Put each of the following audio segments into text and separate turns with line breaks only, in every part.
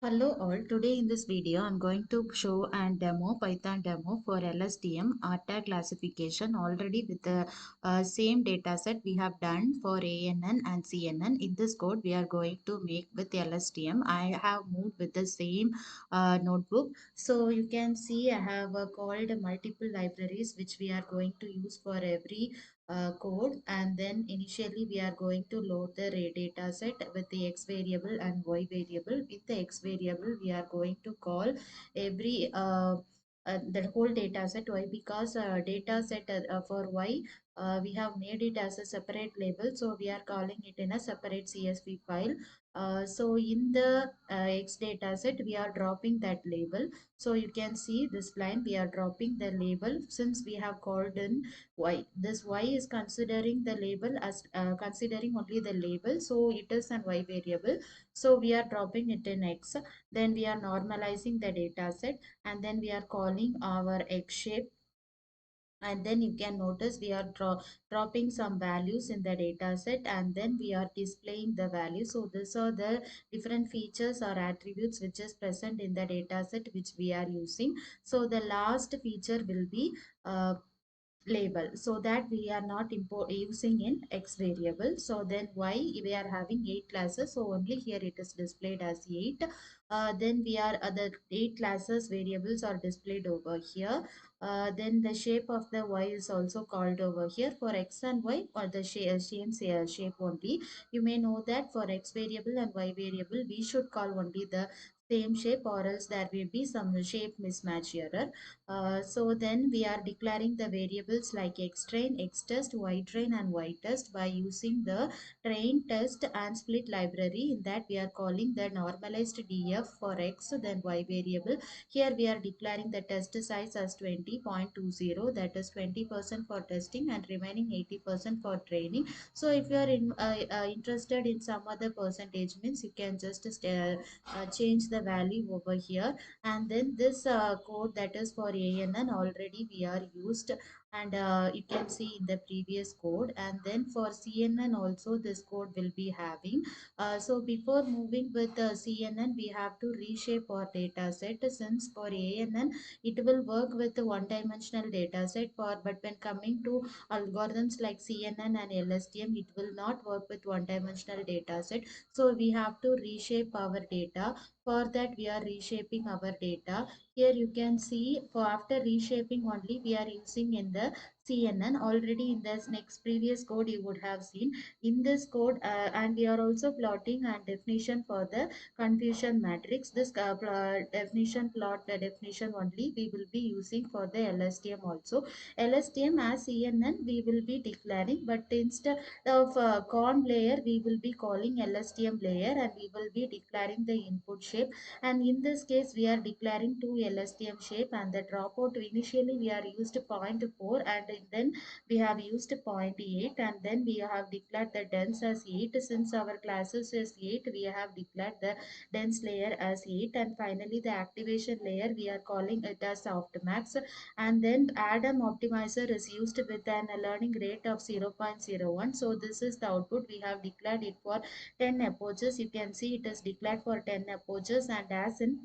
Hello all, today in this video I'm going to show and demo Python demo for LSTM tag classification already with the same data set we have done for ANN and CNN. In this code we are going to make with LSTM. I have moved with the same notebook. So you can see I have called multiple libraries which we are going to use for every code, and then initially we are going to load the array data set with the x variable and y variable. With the x variable we are going to call every the whole data set. Why? Because data set for y we have made it as a separate label, so we are calling it in a separate CSV file. So in the x data set we are dropping that label. So you can see this line, we are dropping the label since we have called in y. This y is considering the label as considering only the label, so it is an y variable. So we are dropping it in x. Then we are normalizing the data set, and then we are calling our x shape, and then you can notice we are dropping some values in the data set, and then we are displaying the value. So these are the different features or attributes which is present in the data set which we are using. So the last feature will be label, so that we are not using in x variable. So then y, we are having 8 classes, so only here it is displayed as 8. Then we are the 8 classes variables are displayed over here. Then the shape of the y is also called over here. For x and y, or the same shape only. You may know that for x variable and y variable we should call only the same shape, or else there will be some shape mismatch error. So then we are declaring the variables like xtrain, xtest, ytrain and ytest by using the train, test and split library. In that we are calling the normalized df for x, then y variable. Here we are declaring the test size as 20.20, that is 20% for testing and remaining 80% for training. So if you are interested in some other percentage, means you can just change the value over here. And then this code that is for ANN already we are used, and you can see in the previous code. And then for CNN also this code will be having. So before moving with CNN, we have to reshape our data set. Since for ANN it will work with the one dimensional data set, for but when coming to algorithms like CNN and LSTM, it will not work with one dimensional data set. So we have to reshape our data. For that we are reshaping our data. Here you can see, for after reshaping only we are using in the CNN. Already in this next previous code you would have seen in this code, and we are also plotting and definition for the confusion matrix. This definition plot, the definition only we will be using for the LSTM also. LSTM as CNN we will be declaring, but instead of con layer we will be calling LSTM layer, and we will be declaring the input shape. And in this case we are declaring two LSTM shape, and the dropout initially we are used 0.4, and then we have used zero point 0.8, and then we have declared the dense as 8. Since our classes is 8, we have declared the dense layer as 8, and finally the activation layer we are calling it as softmax. And then Adam optimizer is used with an learning rate of 0.01. So this is the output. We have declared it for 10 approaches. You can see it is declared for 10 approaches, and as in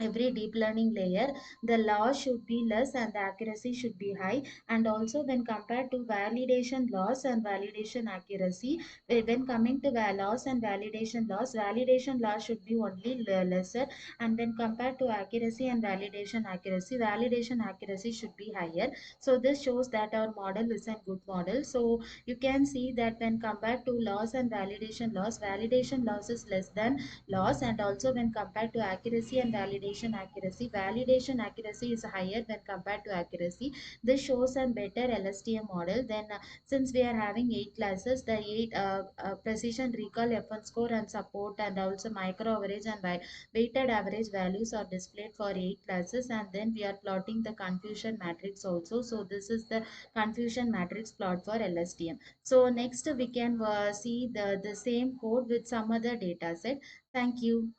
every deep learning layer, the loss should be less and the accuracy should be high. And also when compared to validation loss and validation accuracy, when coming to loss and validation loss should be only lesser, and when compared to accuracy and validation accuracy should be higher. So this shows that our model is a good model. So you can see that when compared to loss and validation loss is less than loss, and also when compared to accuracy and validation accuracy is higher when compared to accuracy. This shows a better LSTM model. Then since we are having 8 classes, the 8 precision recall, FN score and support, and also micro average and weighted average values are displayed for 8 classes. And then we are plotting the confusion matrix also. So this is the confusion matrix plot for LSTM. So next we can see the same code with some other data set. Thank you.